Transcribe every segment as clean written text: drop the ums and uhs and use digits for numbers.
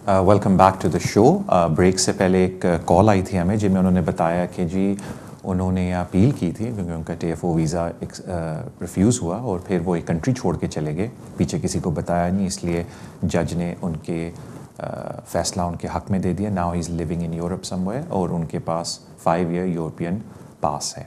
Welcome back to the show. Break سے پہلے ایک کال آئی تھی ہمیں جن میں انہوں نے بتایا کہ جی انہوں نے اپیل کی تھی کیونکہ ان کا T F O visa refused ہوا اور پھر وہ ایک کنٹری چھوڑ کے چلے گئے, پیچھے کسی کو بتایا نہیں, اس لیے جج نے ان کے فیصلہ ان کے حق میں دے دیا. Now he is living in Europe somewhere اور ان کے پاس 5 ایئر یورپین پاس ہے.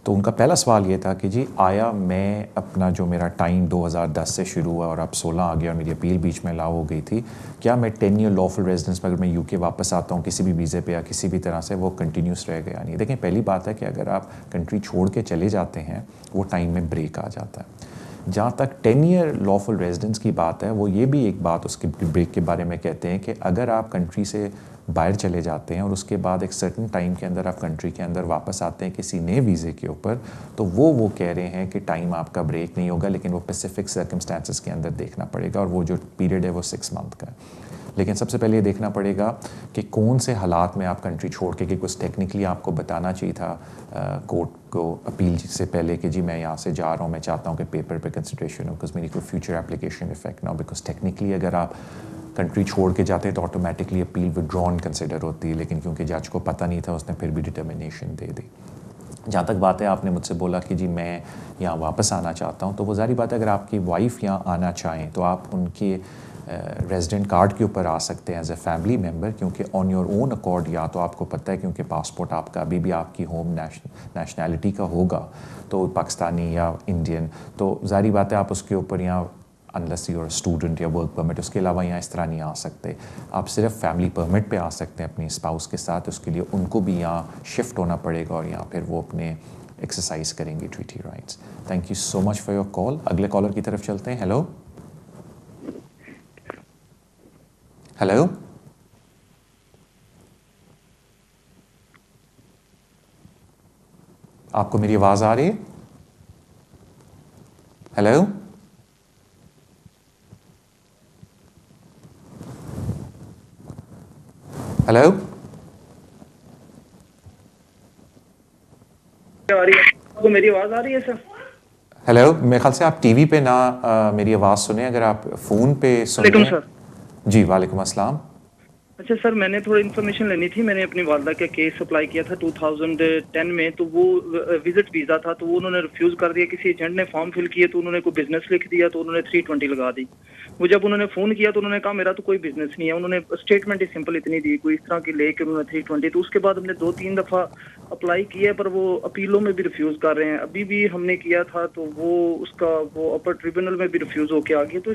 تو ان کا پہلا سوال یہ تھا کہ جی آیا میں اپنا جو میرا ٹائم 2010 سے شروع ہوا اور اب 16 آ گیا اور میری اپیل بیچ میں لاؤ ہو گئی تھی, کیا میں 10 ایئر لافل ریزیڈنس میں اگر میں یو کے واپس آتا ہوں کسی بھی ویزے پہ یا کسی بھی طرح سے وہ کنٹینیوس رہ گیا نہیں؟ دیکھیں پہلی بات ہے کہ اگر آپ کنٹری چھوڑ کے چلے جاتے ہیں وہ ٹائم میں بریک آ جاتا ہے. جہاں تک 10 ایئر لافل ریزیڈنس کی بات ہے وہ یہ بھی ایک بات اس کے بریک کے بارے میں کہتے ہیں کہ اگر آپ کنٹری سے باہر چلے جاتے ہیں اور اس کے بعد ایک سرٹن ٹائم کے اندر آپ کنٹری کے اندر واپس آتے ہیں کسی نئے ویزے کے اوپر, تو وہ کہہ رہے ہیں کہ ٹائم آپ کا بریک نہیں ہوگا, لیکن وہ اسپیسیفک سرکمسٹانسز کے اندر دیکھنا پڑے گا اور وہ جو پیریڈ ہے وہ 6 منتھ کا ہے. لیکن سب سے پہلے یہ دیکھنا پڑے گا کہ کون سے حالات میں آپ کنٹری چھوڑ کے, کہ کچھ ٹیکنیکلی آپ کو بتانا چاہیے تھا کورٹ کو اپیل سے پہلے کہ جی میں یہاں سے جا رہا ہوں, میں چاہتا ہوں کہ پیپر پہ کنسیڈریشن ہو بیکاز میری کوئی فیوچر اپلیکیشن افیکٹ نہ ہو, بیکاز ٹیکنیکلی اگر آپ کنٹری چھوڑ کے جاتے ہیں تو آٹومیٹکلی اپیل ودرون کنسیڈر ہوتی ہے, لیکن کیونکہ جج کو پتہ نہیں تھا اس نے پھر بھی ڈٹرمنیشن دے دی. جہاں تک بات ہے آپ نے مجھ سے بولا کہ جی میں یہاں واپس آنا چاہتا ہوں, تو وہ ظاہری بات ہے اگر آپ کی وائف یہاں آنا چاہیں تو آپ ان کے ریزیڈنٹ کارڈ کے اوپر آ سکتے ہیں ایز اے فیملی ممبر, کیونکہ آن یور اون اکارڈ یا تو آپ کو پتہ ہے کیونکہ پاسپورٹ آپ کا ابھی بھی آپ کی ہوم نیشنلٹی کا ہوگا تو پاکستانی یا انڈین, تو ظاہری بات ہے آپ اس کے اوپر یہاں انلیس یو آر اسٹوڈنٹ یا ورک پرمٹ, اس کے علاوہ یہاں اس طرح نہیں آ سکتے. آپ صرف فیملی پرمٹ پہ آ سکتے ہیں اپنی اسپاؤس کے ساتھ, اس کے لیے ان کو بھی یہاں شفٹ ہونا پڑے گا اور یہاں پھر وہ اپنے ایکسرسائز کریں گے treaty rights. Thank you so much for your call. اگلے کالر کی طرف چلتے ہیں. ہیلو ہیلو آپ کو میری آواز آ رہی ہے؟ ہیلو ہیلو آپ کو میری آواز آ رہی ہے سر؟ ہیلو, میرے خیال سے آپ ٹی وی پہ نہ میری آواز سنیں, اگر آپ فون پہ سن رہے ہیں. جی وعلیکم السلام. اچھا سر, میں نے تھوڑی انفارمیشن لینی تھی. میں نے اپنی والدہ کا کیس اپلائی کیا تھا 2010 میں, تو وہ وزٹ ویزا تھا تو وہ انہوں نے ریفیوز کر دیا. کسی ایجنٹ نے فارم فل کیا تو انہوں نے کوئی بزنس لکھ دیا تو انہوں نے 320 لگا دی. وہ جب انہوں نے فون کیا تو انہوں نے کہا میرا تو کوئی بزنس نہیں ہے. انہوں نے اسٹیٹمنٹ ہی سمپل اتنی دی کوئی اس طرح کی لے کے انہوں نے 320. تو اس کے بعد ہم نے 2-3 دفعہ اپلائی کیا ہے پر وہ اپیلوں میں بھی ریفیوز کر رہے ہیں. ابھی بھی ہم نے کیا تھا تو وہ اس کا وہ اپر ٹریبونل میں بھی ریفیوز ہو کے آ گیا. تو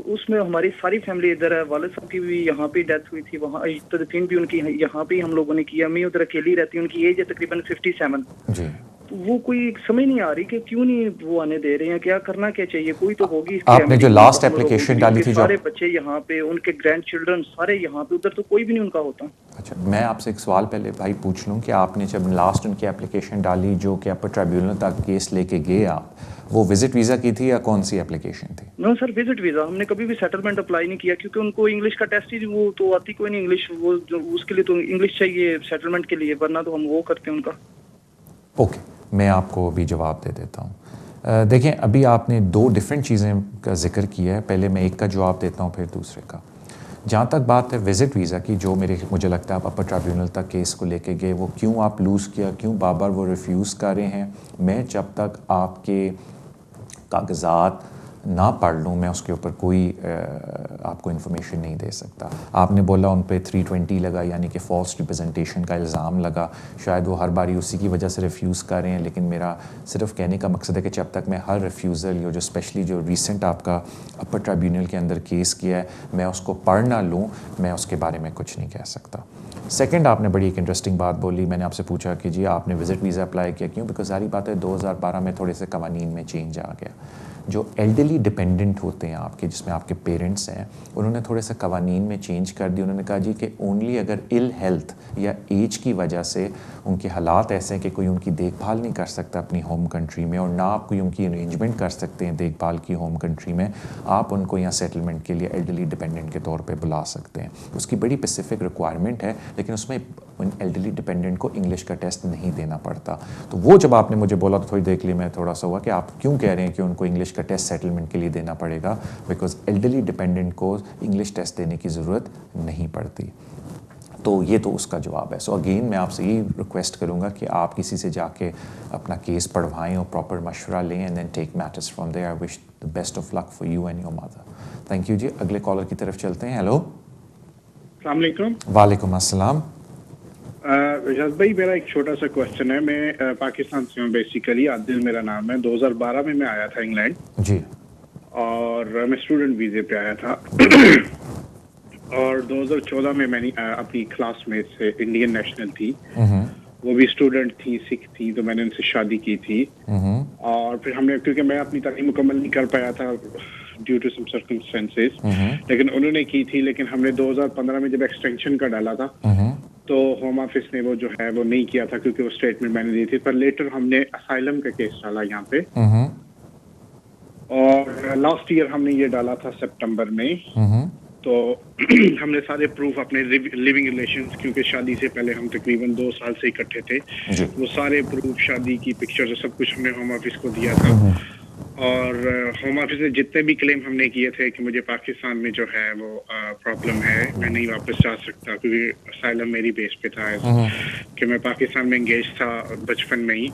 اس میں ہماری ساری فیملی ادھر ہے. والد صاحب کی بھی یہاں پہ ڈیتھ ہوئی تھی, وہاں تدفین بھی ان کی یہاں پہ ہم لوگوں نے کیا. امی ادھر اکیلی رہتی, ان کی ایج ہے تقریباً 57. جی تو وہ کوئی سمجھ نہیں آ رہی کہ کیوں نہیں وہ آنے دے رہے ہیں, کیا کرنا کیا چاہیے. کوئی تو ہوگی اس آپ نے جو لاسٹ اپلیکیشن ڈالی تھی, جو سارے بچے یہاں پہ, ان کے گرینڈ چلڈرن سارے یہاں پہ, ادھر تو کوئی بھی نہیں ان کا ہوتا. اچھا, میں آپ سے ایک سوال پہلے بھائی پوچھ لوں کہ آپ نے جب لاسٹ ان کی اپلیکیشن ڈالی جو کہ اپر ٹریبیونل تک کیس لے کے گئے آپ, وہ وزٹ ویزا کی تھی یا کون سی اپلیکیشن تھی؟ نو سر, وزٹ ویزا. ہم نے کبھی بھی سیٹلمنٹ اپلائی نہیں کیا کیونکہ ان کو انگلش کا ٹیسٹ ہی وہ تو آتی کوئی نہیں انگلش, وہ اس کے لیے تو انگلش چاہیے سیٹلمنٹ کے لیے, ورنہ تو ہم وہ کرتے ہیں ان کا. اوکے, میں آپ کو ابھی جواب دے دیتا ہوں. دیکھیں ابھی آپ نے 2 ڈفرینٹ چیزیں کا ذکر کیا ہے, پہلے میں ایک کا جواب دیتا ہوں پھر دوسرے کا. جہاں تک بات ہے وزٹ ویزا کی, جو مجھے لگتا ہے آپ اپر ٹریبیونل تک کیس کو لے کے گئے, وہ کیوں آپ لوز کیا, کیوں بار بار وہ ریفیوز کر رہے ہیں, میں جب تک آپ کے کاغذات نہ پڑھ لوں میں اس کے اوپر کوئی آپ کو انفارمیشن نہیں دے سکتا. آپ نے بولا ان پہ 320 لگا, یعنی کہ فالس ریپرزنٹیشن کا الزام لگا, شاید وہ ہر باری اسی کی وجہ سے ریفیوز کر رہے ہیں, لیکن میرا صرف کہنے کا مقصد ہے کہ جب تک میں ہر ریفیوزل جو اسپیشلی جو ریسنٹ آپ کا اپر ٹریبیونل کے اندر کیس کیا ہے میں اس کو پڑھ نہ لوں, میں اس کے بارے میں کچھ نہیں کہہ سکتا. سیکنڈ, آپ نے بڑی ایک انٹرسٹنگ بات بولی. میں نے آپ سے پوچھا کہ جی آپ نے وزٹ ویزا اپلائی کیا کیوں, بیکاز ساری بات ہے 2012 میں تھوڑے سے قوانین میں چینج آ گیا. جو ایلڈرلی ڈپینڈنٹ ہوتے ہیں آپ کے, جس میں آپ کے پیرنٹس ہیں, انہوں نے تھوڑے سے قوانین میں چینج کر دی. انہوں نے کہا جی کہ اونلی اگر ال ہیلتھ یا ایج کی وجہ سے ان کے حالات ایسے ہیں کہ کوئی ان کی دیکھ بھال نہیں کر سکتا اپنی ہوم کنٹری میں, اور نہ آپ کوئی ان کی ارینجمنٹ کر سکتے ہیں دیکھ بھال کی ہوم کنٹری میں, آپ ان کو یہاں سیٹلمنٹ کے لیے ایلڈرلی ڈپینڈنٹ کے طور پہ بلا سکتے ہیں. اس کی بڑی اسپیسیفک ریکوائرمنٹ ہے, لیکن اس میں ان ایلڈرلی ڈپینڈنٹ کو انگلش کا ٹیسٹ نہیں دینا پڑتا. تو وہ جب آپ نے مجھے بولا تو تھوڑی دیکھ لی میں تھوڑا سا ہوا کہ آپ کیوں کہہ رہے ہیں کہ ان کو انگلش کا ٹیسٹ سیٹلمنٹ کے لیے دینا پڑے گا, بیکاز ایلڈرلی ڈپینڈنٹ کو انگلش ٹیسٹ دینے کی ضرورت نہیں پڑتی. تو یہ تو اس کا جواب ہے. سو اگین میں آپ سے یہی ریکویسٹ کروں گا کہ آپ کسی سے جا کے اپنا کیس پڑھوائیں اور پراپر مشورہ لیں and then take matters from there. I wish the best of luck for you and your mother. Thank you جی. اگلے کالر کی طرف چلتے ہیں. ہیلو, السلام علیکم. وعلیکم السلام. رجاز بھائی, میرا ایک چھوٹا سا کوشچن ہے. میں پاکستان سے ہوں بیسیکلی, عادل میرا نام ہے. 2012 میں آیا تھا انگلینڈ جی, اور میں اسٹوڈنٹ ویزے پہ آیا تھا. اور 2014 میں نے اپنی کلاس میٹ سے, انڈین نیشنل تھی, وہ بھی اسٹوڈنٹ تھی, سکھ تھی, تو میں نے ان سے شادی کی تھی. اور پھر ہم نے, کیونکہ میں اپنی تعلیم مکمل نہیں کر پایا تھا ڈیو ٹو سم سرکمسٹینسز, لیکن انہوں نے کی تھی. لیکن ہم نے 2015 میں جب ایکسٹینشن کا ڈالا تھا تو ہوم آفس نے وہ جو ہے وہ نہیں کیا تھا, کیونکہ وہ اسٹیٹمنٹ میں نے دی تھی. پر لیٹر ہم نے اسائلم کا کیس ڈالا یہاں پہ, اور لاسٹ ایئر ہم نے یہ ڈالا تھا سپٹمبر میں. تو ہم نے سارے پروف اپنے لیونگ ریلیشنز, کیونکہ شادی سے پہلے ہم تقریباً 2 سال سے اکٹھے تھے, وہ سارے پروف, شادی کی پکچر, سب کچھ ہم نے ہوم آفس کو دیا تھا. اور ہوم آفس نے جتنے بھی کلیم ہم نے کیے تھے کہ مجھے پاکستان میں جو ہے وہ پرابلم ہے, میں نہیں واپس جا سکتا, کیونکہ اسائلم میری بیس پہ تھا کہ میں پاکستان میں انگیج تھا بچپن میں ہی.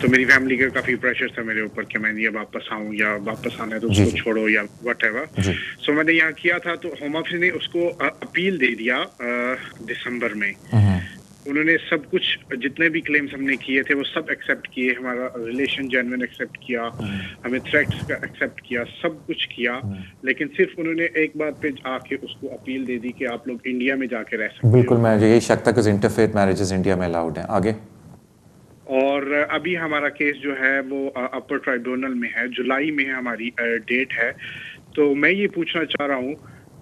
تو میری فیملی کا کافی پریشر تھا میرے اوپر کہ میں یہ واپس آؤں, یا واپس آنا ہے تو اس کو چھوڑو, یا وٹ ایور. سو میں نے یہاں کیا تھا, تو ہوم آفس نے اس کو اپیل دے دیا دسمبر میں. انہوں نے سب کچھ, جتنے بھی کلیمز ہم نے کیے تھے وہ سب ایکسیپٹ کیے, ہمارا ریلیشن جینوئن ایکسیپٹ کیا, ہمیں تھریٹس کا ایکسیپٹ کیا, سب کچھ کیا. لیکن صرف انہوں نے ایک بات پہ آ کے اس کو اپیل دے دی کہ آپ لوگ انڈیا میں جا کے رہ سکتے ہیں. بالکل, میں یہی شک تھا کہ انٹرفیتھ میرجز انڈیا میں الاؤڈ ہیں. آگے. اور ابھی ہمارا کیس جو ہے وہ اپر ٹرائبیونل میں ہے, جولائی میں ہماری ڈیٹ ہے. تو میں یہ پوچھنا چاہ رہا ہوں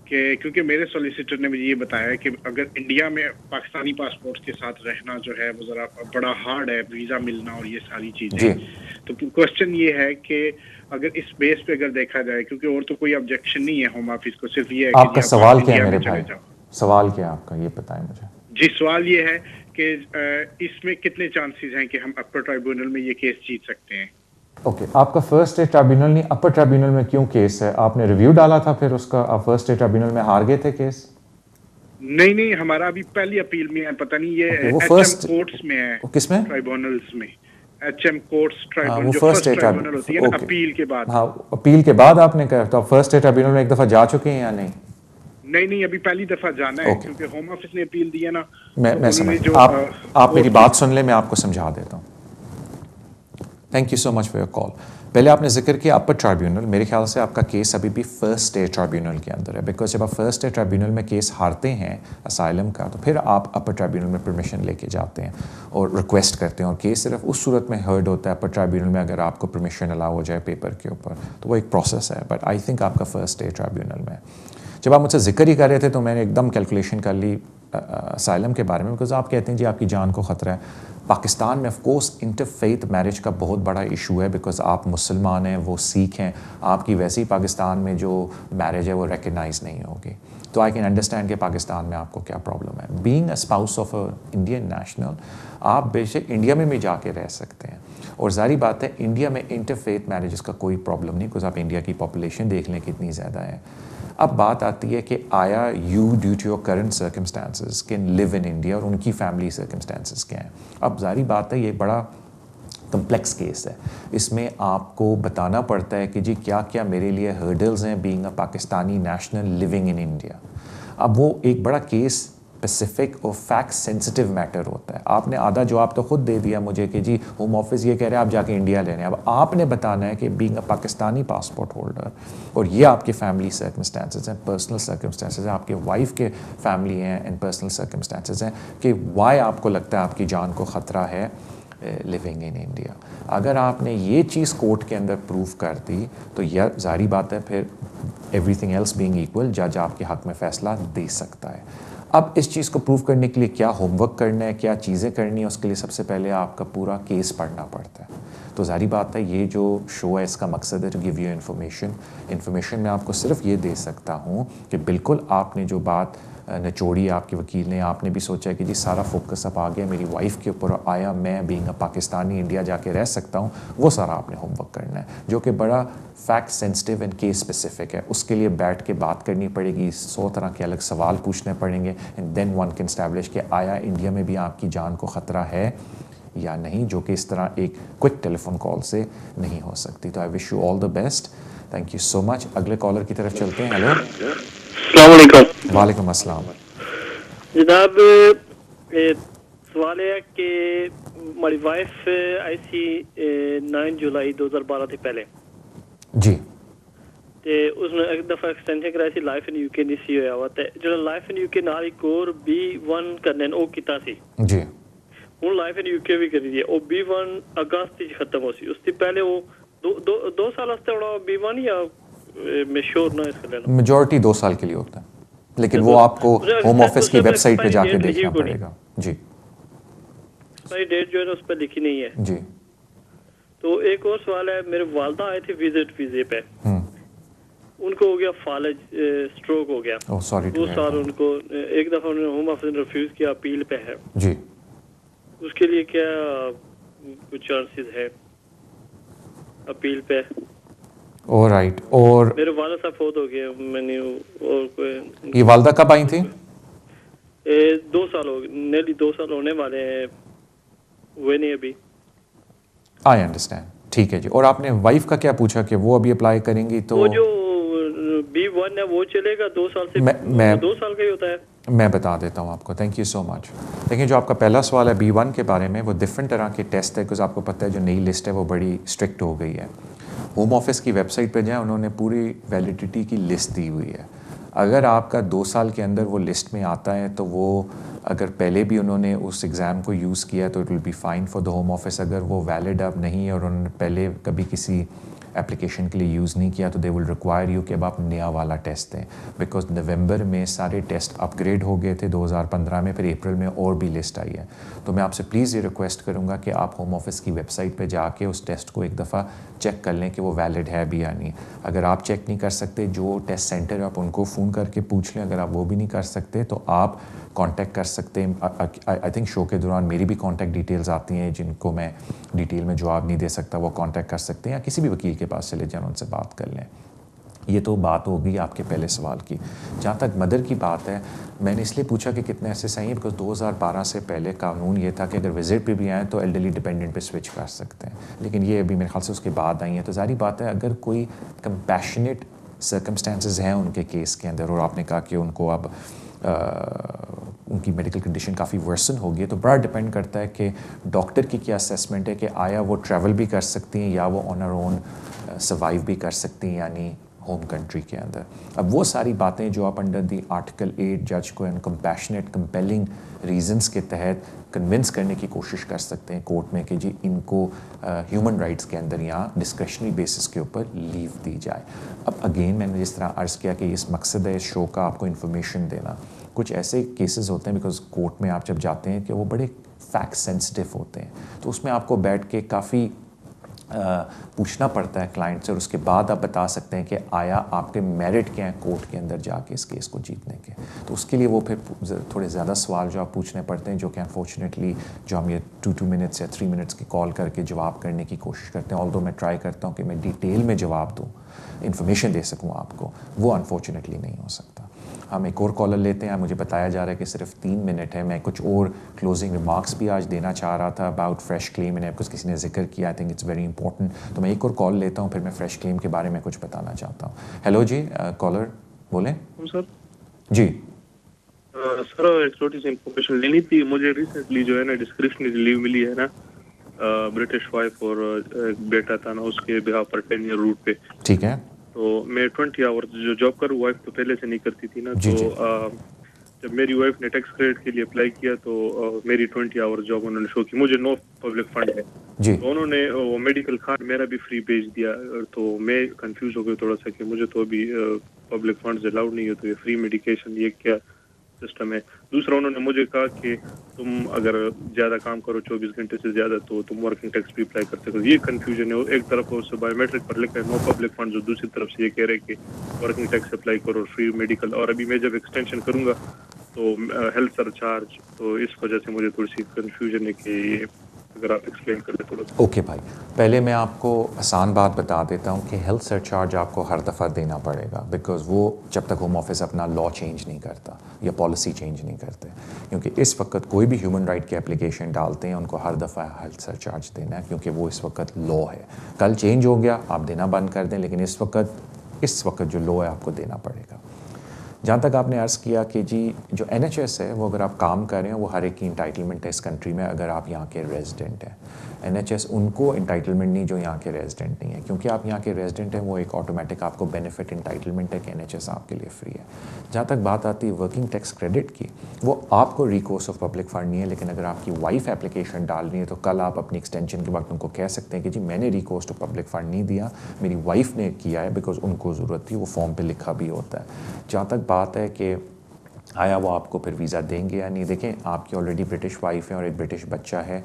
کہ کیونکہ میرے سولیسیٹر نے مجھے یہ بتایا کہ اگر انڈیا میں پاکستانی پاسپورٹ کے ساتھ رہنا جو ہے وہ ذرا بڑا ہارڈ ہے, ویزا ملنا اور یہ ساری چیزیں. تو کوشچن یہ ہے کہ اگر اس بیس پہ اگر دیکھا جائے, کیونکہ اور تو کوئی آبجیکشن نہیں ہے ہوم آفس کو, صرف یہ ہے آپ کا سوال کیا ہے میرے بھائی, سوال کیا ہے آپ کا, یہ بتائیں مجھے. جی, سوال یہ ہے کہ اس میں کتنے چانسز ہیں کہ ہم اپر ٹرائبیونل میں یہ کیس جیت سکتے ہیں. اوکے, آپ کا فرسٹ اسٹیٹ ٹرائبیونل نہیں, اپر ٹرائبیونل میں کیوں کیس ہے؟ آپ نے ریویو ڈالا تھا پھر اس کا, آپ فرسٹ اسٹیٹ ٹرائبیونل میں ہار گئے تھے کیس؟ نہیں, ہمارا ابھی پہلی اپیل میں ہے, پتہ نہیں یہ ایچ ایم کورٹس میں ہے. کس میں؟ ٹرائبیونلز میں, ایچ ایم کورٹس ٹرائبیونل, جو فرسٹ ٹرائبیونل ہوتی ہے نا اپیل کے بعد. ہاں, اپیل کے بعد آپ نے کہا, تو آپ فرسٹ اسٹیٹ ٹرائبیونل میں ایک دفعہ جا چکے ہیں یا نہیں؟ نہیں, ابھی پہلی دفعہ جانا ہے, کیونکہ ہوم آفس نے اپیل دی ہے نا. میں سمجھ, آپ میری بات سن لیں, میں آپ کو سمجھا دیتا ہوں. Thank you so much for your call. پہلے آپ نے ذکر کیا اپر ٹرائبیونل, میرے خیال سے آپ کا کیس ابھی بھی فرسٹ اسٹیٹ ٹرائبیونل کے اندر ہے, بیکاز جب آپ فرسٹ اسٹیٹ ٹرائبیونل میں کیس ہارتے ہیں اسائلم کا, تو پھر آپ اپر ٹرائبیونل میں پرمیشن لے کے جاتے ہیں اور ریکویسٹ کرتے ہیں, اور کیس صرف اس صورت میں ہرڈ ہوتا ہے اپر ٹرائبیونل میں اگر آپ کو پرمیشن الاؤ ہو جائے پیپر کے اوپر, تو وہ ایک پروسیس ہے. بٹ آئی تھنک آپ کا فرسٹ اسٹیٹ ٹرائبیونل میں. جب آپ مجھ سے ذکر ہی کر رہے تھے تو میں نے ایک دم کیلکولیشن کر لی اسائلم کے بارے میں, بیکاز آپ کہتے ہیں جی آپ کی جان کو خطرہ ہے. پاکستان میں آف کورس انٹرفیتھ میرج کا بہت بڑا ایشو ہے, بیکاز آپ مسلمان ہیں, وہ سکھ ہیں, آپ کی ویسے ہی پاکستان میں جو میرج ہے وہ ریکگنائز نہیں ہوگی. تو آئی کین انڈرسٹینڈ کہ پاکستان میں آپ کو کیا پرابلم ہے. Being a spouse of a Indian national, آپ بے شک انڈیا میں بھی جا کے رہ سکتے ہیں, اور ظاہری بات ہے انڈیا میں انٹرفیتھ میرجز کا کوئی پرابلم نہیں, بیکاز آپ انڈیا کی پاپولیشن دیکھ لیں کتنی زیادہ ہے. اب بات آتی ہے کہ آیا you due to your current circumstances can live in India, اور ان کی فیملی سرکمسٹانسز کیا ہیں. اب ظاہری بات ہے یہ بڑا کمپلیکس کیس ہے, اس میں آپ کو بتانا پڑتا ہے کہ جی کیا کیا میرے لیے ہرڈلز ہیں being a Pakistani national living in India. اب وہ ایک بڑا کیس اسپیسیفک اور فیکٹ سینسٹیو میٹر ہوتا ہے. آپ نے آدھا جواب تو خود دے دیا مجھے کہ جی ہوم آفس یہ کہہ رہے ہیں آپ جا کے انڈیا لینے. اب آپ نے بتانا ہے کہ being a Pakistani passport holder, اور یہ آپ کے فیملی سرکمسٹانسز ہیں, پرسنل سرکمسٹانسز ہیں, آپ کے وائف کے فیملی ہیں اینڈ پرسنل سرکمسٹانسز ہیں, کہ وائی آپ کو لگتا ہے آپ کی جان کو خطرہ ہے لیونگ ان انڈیا. اگر آپ نے یہ چیز کورٹ کے اندر پروف کر دی تو یہ ظاہری بات ہے پھر everything else being equal, جج آپ کے حق میں فیصلہ دے سکتا ہے. اب اس چیز کو پروف کرنے کے لیے کیا ہوم ورک کرنا ہے, کیا چیزیں کرنی ہیں, اس کے لیے سب سے پہلے آپ کا پورا کیس پڑھنا پڑتا ہے. تو ظاہری بات ہے یہ جو شو ہے اس کا مقصد ہے ٹو گیو یو انفارمیشن. میں آپ کو صرف یہ دے سکتا ہوں کہ بالکل آپ نے جو بات نچوڑی آپ کے وکیل نے, آپ نے بھی سوچا کہ جی سارا فوکس اب آ گیا میری وائف کے اوپر, آیا میں بینگ اے پاکستانی انڈیا جا کے رہ سکتا ہوں, وہ سارا آپ نے ہوم ورک کرنا ہے, جو کہ بڑا fact sensitive and case specific ہے. اس کے لیے بیٹھ کے بات کرنی پڑے گی, 100 طرح کے الگ سوال پوچھنے پڑیں گے, and then one can establish کہ آیا انڈیا میں بھی آپ کی جان کو خطرہ ہے یا نہیں, جو کہ اس طرح ایک کوئک ٹیلی فون کال سے نہیں ہو سکتی. تو I wish you all the best, thank you so much. اگلے کالر کی طرف چلتے ہیں. ہیلو, السلام علیکم. وعلیکم السلام. جناب سوال ہے کہ ہماری وائف آئی سی 9 جولائی 2012 سے پہلے جی, تے اس نے ایک دفعہ ایکسٹینشن کرائی سی لائف ان یو کے نہیں سی ہویا ہوا, تے جو لائف ان یو کے نال ایک اور B1 کرنے او کیتا سی جی, ہوں لائف ان یو کے بھی کری دی, او B1 اگست وچ ختم ہو سی. اس سے پہلے وہ دو سال واسطے ہونا B1 یا میں شور نہ اس کا لینا میجورٹی 2 سال کے لیے ہوتا ہے, لیکن وہ آپ کو ہوم آفس کی ویب سائٹ پہ جا کے دیکھنا پڑے گا. جی, ساری ڈیٹ جو ہے اس پہ لکھی نہیں ہے. جی, تو ایک اور سوال ہے, میرے والدہ آئے تھے وزٹ ویزے پہ, ان کو ہو گیا فالج, سٹروک ہو گیا. وہ سال ان کو ایک دفعہ انہوں نے ہوم آفس نے ریفیوز کیا, اپیل پہ ہے. جی, اس کے لیے کیا کچھ چانسز ہے اپیل پہ؟ اور رائٹ, اور میرے والد صاحب فوت ہو گئے, میں نے اور کوئی. یہ والدہ کب آئی تھی؟ 2 سال ہو گئے, نیرلی 2 سال ہونے والے ہیں, ہوئے نہیں ابھی. آئی انڈرسٹینڈ, ٹھیک ہے جی. اور آپ نے وائف کا کیا پوچھا کہ وہ ابھی اپلائی کریں گی؟ تو وہ جو B1 ہے وہ چلے گا 2 سال سے, 2 سال کا ہی ہوتا ہے. میں بتا دیتا ہوں آپ کو, تھینک یو سو مچ. دیکھیں جو آپ کا پہلا سوال ہے B1 کے بارے میں, وہ ڈفرینٹ طرح کے ٹیسٹ ہے, بیکاز آپ کو پتہ ہے جو نئی لسٹ ہے وہ بڑی اسٹرکٹ ہو گئی ہے. ہوم آفس کی ویب سائٹ پہ جائیں, انہوں نے پوری ویلیڈیٹی کی لسٹ دی ہوئی ہے. اگر آپ کا 2 سال کے اندر وہ لسٹ میں آتا ہے تو وہ اگر پہلے بھی انہوں نے اس ایگزام کو یوز کیا تو it will be fine for the home office. اگر وہ ویلڈ اب نہیں ہے اور انہوں نے پہلے کبھی کسی اپلیکیشن کے لیے یوز نہیں کیا تو دے ول ریکوائر یو کہ اب آپ نیا والا ٹیسٹ دیں, بیکاز نومبر میں سارے ٹیسٹ اپ گریڈ ہو گئے تھے 2015 میں, پھر اپریل میں اور بھی لسٹ آئی ہے. تو میں آپ سے پلیز یہ ریکویسٹ کروں گا کہ آپ ہوم آفس کی ویب سائٹ پہ جا کے اس ٹیسٹ کو ایک دفعہ چیک کر لیں کہ وہ ویلڈ ہے بھی یا نہیں. اگر آپ چیک نہیں کر سکتے, جو ٹیسٹ سینٹر ہے آپ ان کو فون کر کے پوچھ لیں. اگر آپ وہ بھی نہیں کر سکتے تو آپ کانٹیکٹ کر سکتے ہیں. آئی تھنک شو کے دوران میری بھی کانٹیکٹ ڈیٹیلز آتی ہیں جن کو میں ڈیٹیل میں جواب نہیں دے سکتا, وہ کانٹیکٹ کر سکتے ہیں, یا کسی بھی وکیل کے پاس چلے جائیں, ان سے بات کر لیں. یہ تو بات ہوگی آپ کے پہلے سوال کی. جہاں تک مدر کی بات ہے, میں نے اس لیے پوچھا کہ کتنے ایسے صحیح ہیں, بیکاز 2012 سے پہلے قانون یہ تھا کہ اگر وزٹ پہ بھی آئیں تو ایلڈرلی ڈپینڈنٹ پہ سوئچ کر سکتے ہیں, لیکن یہ ابھی میرے خیال سے اس کے بعد آئی ہیں. تو ظاہری بات ہے اگر کوئی کمپیشنیٹ سرکمسٹانسز ہیں ان کے کیس کے اندر, اور آپ نے کہا کہ ان کو اب ان کی میڈیکل کنڈیشن کافی ورسن ہوگی, ہے تو بڑا ڈپینڈ کرتا ہے کہ ڈاکٹر کی کیا اسیسمنٹ ہے کہ آیا وہ ٹریول بھی کر سکتی ہیں یا وہ آن ہر اون سروائیو بھی کر سکتی ہیں, یعنی ہوم کنٹری کے اندر. اب وہ ساری باتیں جو آپ انڈر دی آرٹیکل 8 جج کو ان کمپیشنیٹ کمپیلنگ ریزنس کے تحت کنونس کرنے کی کوشش کر سکتے ہیں کورٹ میں کہ جی ان کو ہیومن رائٹس کے اندر یا ڈسکریشنری بیسس کے اوپر لیو دی جائے. اب اگین میں نے جس طرح عرض کیا کہ اس مقصد ہے اس شو کا آپ کو انفارمیشن دینا. کچھ ایسے کیسز ہوتے ہیں بیکاز کورٹ میں آپ جب جاتے ہیں کہ وہ بڑے فیکٹ سینسٹیو ہوتے ہیں, تو اس میں آپ کو بیٹھ کے کافی پوچھنا پڑتا ہے کلائنٹ سے, اور اس کے بعد آپ بتا سکتے ہیں کہ آیا آپ کے میرٹ کیا ہیں کورٹ کے اندر جا کے اس کیس کو جیتنے کے. تو اس کے لیے وہ پھر تھوڑے زیادہ سوال جو آپ پوچھنے پڑتے ہیں, جو کہ انفارچونیٹلی جو ہم یہ 2 منٹس یا 3 منٹس کی کال کر کے جواب کرنے کی کوشش کرتے ہیں, آلدو میں ٹرائی کرتا ہوں کہ میں ڈیٹیل میں جواب دوں, انفارمیشن دے سکوں آپ کو, وہ انفارچونیٹلی نہیں ہو سکتا. ہم ایک اور کالر لیتے ہیں. مجھے بتایا جا رہا ہے کہ صرف 3 منٹ ہے. میں کچھ اور کلوزنگ ریمارکس بھی آج دینا چاہ رہا تھا اباؤٹ فریش کلیم, میں نے کچھ کسی نے ذکر کیا, I think it's very important. تو میں ایک اور کال لیتا ہوں, پھر میں فریش کلیم کے بارے میں کچھ بتانا چاہتا ہوں. ہیلو جی, کالر بولیں. سر جی سر ایک چھوٹی سی انفارمیشن لینی تھی. مجھے ریسنٹلی جو ہے نا ڈسکرپشنری لیو ملی ہے نا, برٹش وائف اور ایک بیٹا تھا نا, اس کے بہاف پر 10 ایئر روٹ پہ. ٹھیک ہے. تو میں 20 آورز جو جاب کروں, وائف تو پہلے سے نہیں کرتی تھی نا, تو جب میری وائف نے ٹیکس کریڈٹ کے لیے اپلائی کیا تو میری 20 آورز جاب انہوں نے شو کی. مجھے نو پبلک فنڈ ہے, تو انہوں نے وہ میڈیکل کارڈ میرا بھی فری بھیج دیا. تو میں کنفیوز ہو گیا تھوڑا سا کہ مجھے تو ابھی پبلک فنڈز الاؤڈ نہیں ہے, تو یہ فری میڈیکیشن یہ کیا سسٹم ہے. دوسرا انہوں نے مجھے کہا کہ تم اگر زیادہ کام کرو 24 گھنٹے سے زیادہ تو تم ورکنگ ٹیکس بھی اپلائی کر سکتے ہو. یہ کنفیوژن ہے. ایک طرف سے بایو میٹرک پر لکھا ہے نو پبلک فنڈز, اور دوسری طرف سے یہ کہہ رہے کہ ورکنگ ٹیکس اپلائی کرو, فری میڈیکل. اور ابھی میں جب ایکسٹینشن کروں گا تو ہیلتھ سرچارج، تو اس وجہ سے مجھے تھوڑی سی کنفیوژن ہے کہ یہ اگر آپ ایکسپلین کر دیں تھوڑا سا. اوکے بھائی، پہلے میں آپ کو آسان بات بتا دیتا ہوں کہ ہیلتھ سرچارج آپ کو ہر دفعہ دینا پڑے گا، بیکاز وہ جب تک ہوم آفس اپنا لا چینج نہیں کرتا یا پالیسی چینج نہیں کرتے، کیونکہ اس وقت کوئی بھی ہیومن رائٹ کی اپلیکیشن ڈالتے ہیں ان کو ہر دفعہ ہیلتھ سرچارج دینا ہے، کیونکہ وہ اس وقت لا ہے. کل چینج ہو گیا آپ دینا بند کر دیں، لیکن اس وقت جو لا ہے آپ کو دینا پڑے گا. جہاں تک آپ نے عرض کیا کہ جی جو NHS ہے وہ اگر آپ کام کر رہے ہیں وہ ہر ایک کی انٹائٹلمنٹ ہے اس کنٹری میں، اگر آپ یہاں کے ریزیڈنٹ ہیں. NHS ان کو انٹائٹلمنٹ نہیں جو یہاں کے ریزیڈنٹ نہیں ہے، کیونکہ آپ یہاں کے ریزیڈنٹ ہیں وہ ایک آٹومیٹک آپ کو بینیفٹ انٹائٹلمنٹ ہے کہ NHS آپ کے لیے فری ہے. جہاں تک بات آتی ہے ورکنگ ٹیکس کریڈٹ کی، وہ آپ کو ریکورس آف پبلک فنڈ نہیں ہے، لیکن اگر آپ کی وائف اپلیکیشن ڈال رہی ہے تو کل آپ اپنی ایکسٹینشن کے وقت ان کو کہہ سکتے ہیں کہ جی میں نے ریکورس ٹو پبلک فنڈ نہیں دیا، میری وائف نے کیا ہے بیکاز ان کو ضرورت تھی، وہ فارم پہ لکھا بھی ہوتا ہے. جہاں تک بات ہے کہ آیا وہ آپ کو پھر ویزا دیں گے یا نہیں، دیکھیں آپ کی آلریڈی برٹش وائف ہے اور ایک برٹش بچہ ہے،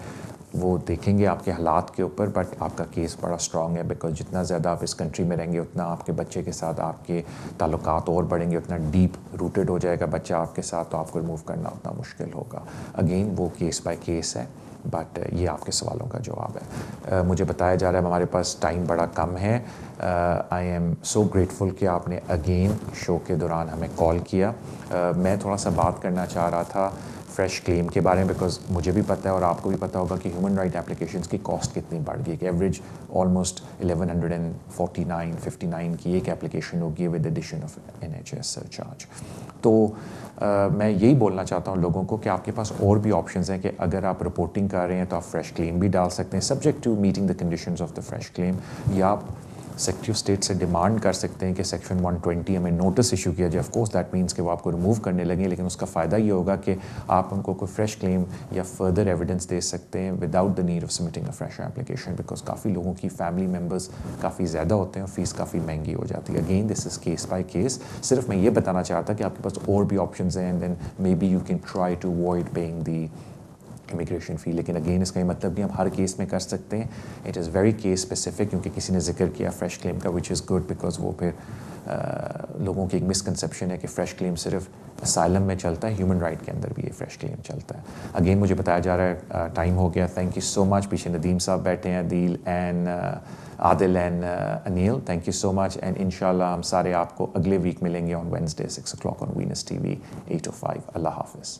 وہ دیکھیں گے آپ کے حالات کے اوپر، بٹ آپ کا کیس بڑا اسٹرانگ ہے بیکاز جتنا زیادہ آپ اس کنٹری میں رہیں گے اتنا آپ کے بچے کے ساتھ آپ کے تعلقات اور بڑھیں گے، اتنا ڈیپ روٹڈ ہو جائے گا بچہ آپ کے ساتھ، تو آپ کو ریموو کرنا اتنا مشکل ہوگا. اگین وہ کیس بائی کیس ہے، بٹ یہ آپ کے سوالوں کا جواب ہے. مجھے بتایا جا رہا ہے ہمارے پاس ٹائم بڑا کم ہے. آئی ایم سو گریٹفل کہ آپ نے اگین شو کے دوران ہمیں کال کیا. میں تھوڑا سا بات کرنا چاہ رہا تھا فریش کلیم کے بارے میں، بیکاز مجھے بھی پتہ ہے اور آپ کو بھی پتہ ہوگا کہ ہیومن رائٹ اپلیکیشنس کی کاسٹ کتنی بڑھ گئی، کہ ایوریج آلموسٹ 1149 کی ایک اپلیکیشن ہوگی with addition of NHS surcharge. تو میں یہی بولنا چاہتا ہوں لوگوں کو کہ آپ کے پاس اور بھی آپشنز ہیں کہ اگر آپ رپورٹنگ کر رہے ہیں تو آپ فریش کلیم بھی ڈال سکتے ہیں subject to meeting the conditions of the fresh claim, یا آپ سیکریٹری آف اسٹیٹ سے ڈیمانڈ کر سکتے ہیں کہ سیکشن 120 ہمیں نوٹس ایشو کیا جائے. آف کورس دیٹ مینس کہ وہ آپ کو ریموو کرنے لگیں، لیکن اس کا فائدہ یہ ہوگا کہ آپ ان کو کوئی فریش کلیم یا فردر ایویڈنس دے سکتے ہیں without the need of submitting a fresh application, because کافی لوگوں کی فیملی ممبرس کافی زیادہ ہوتے ہیں اور فیس کافی مہنگی ہو جاتی ہے. Again this is case by case. صرف میں یہ بتانا چاہتا کہ آپ کے پاس اور بھی آپشنز ہیں، and then maybe you can try to avoid paying the immigration fee. لیکن اگین اس کا یہ مطلب نہیں ہم ہر کیس میں کر سکتے ہیں. It is very case specific, کیونکہ کسی نے ذکر کیا فریش کلیم کا، وچ از گڈ بیکاز وہ پھر لوگوں کی ایک مسکنسیپشن ہے کہ فریش کلیم صرف اسائلم میں چلتا ہے، ہیومن رائٹ کے اندر بھی یہ فریش کلیم چلتا ہے. اگین مجھے بتایا جا رہا ہے ٹائم ہو گیا. Thank you so much. پیچھے ندیم صاحب بیٹھے ہیں، Adil and Anil, thank you so much. And انشاءاللہ ہم سارے آپ کو اگلے ویک ملیں گے on Wednesday 6 o'clock on Venus TV 8 to 5. اللہ حافظ.